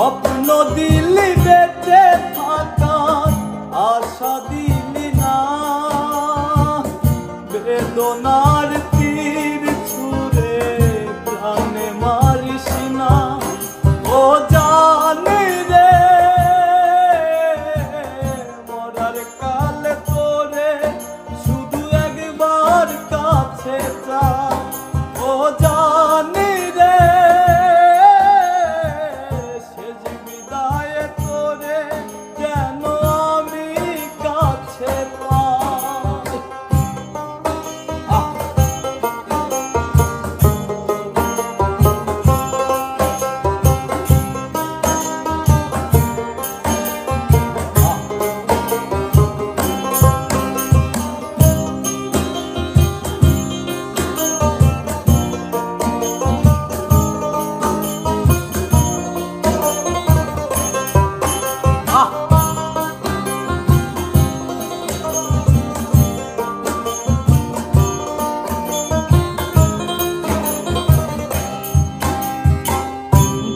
স্বপ্ন দিলি বেঁচে থাকার আশা দিলি না, বেদনার তীর ছুঁড়ে প্রাণে মারিস না। ও জানি রে মরার কালে তোরে শুধু একবার কাছে চা। ও জানি রে শেষ বিদায়ে তোরে যেন আমি কাছে পাই।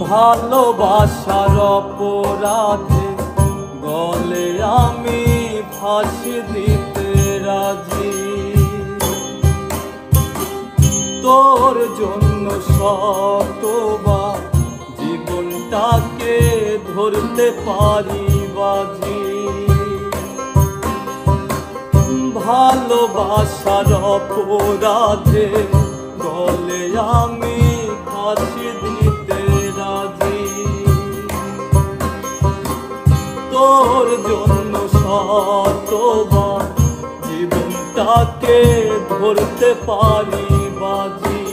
ভালোবাসার অপরাধে গলে আমি ফাঁসি দিতে রাজি, তোর জন্য শতবার জীবনটাকে ধরতে পারি বাজি। ভালোবাসার অপরাধে গলে আমি ফাঁসি দিতে রাজি, তোর জন্য শতবার জীবনটাকে ধরতে পারি বাজি।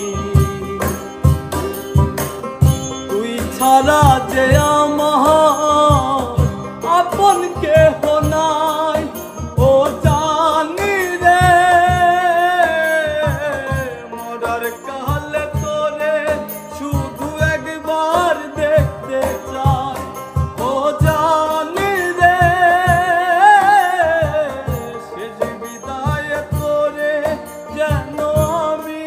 তুই ছাড়া যে আমার আপন কেহ নাই, ও জানি রে মরার কালে তোরে শুধু একবার দেখতে চাই। ও জানি রে শেষ বিদায়ে তোরে যেন আমি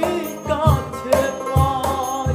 কাছে পাই।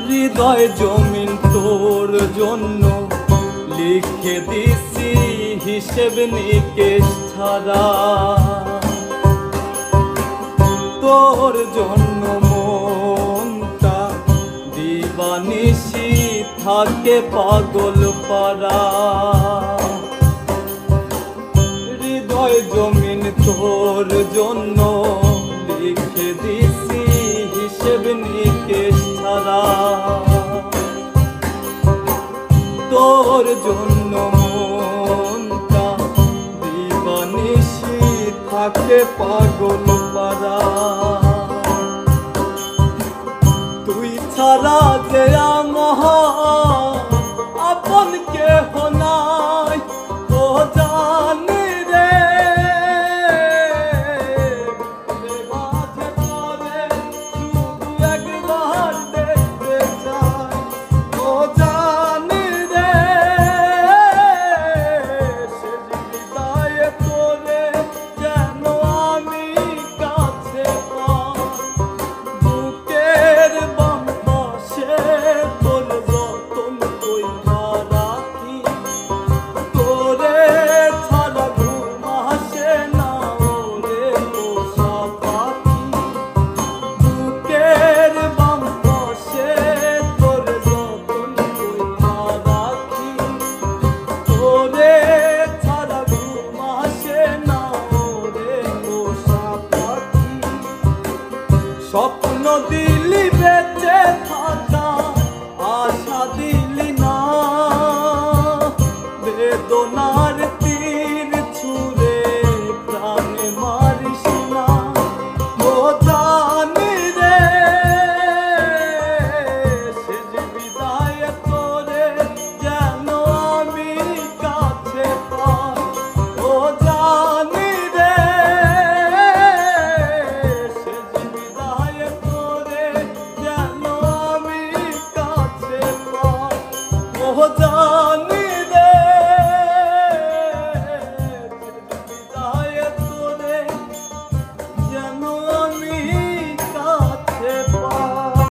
হৃদয় জমিন তোর জন্য লিখে দিছি হিসেব নিকেশ ছাড়া, তোর জন্য মনটা দিবানিশি থাকে পাগল পারা। হৃদয় জমিন তোর জন্য লিখে দিছি হিসেব নিকেশ ছাড়া, তোর জন্য মনটা দিবানিশি থাকে পাগল পারা।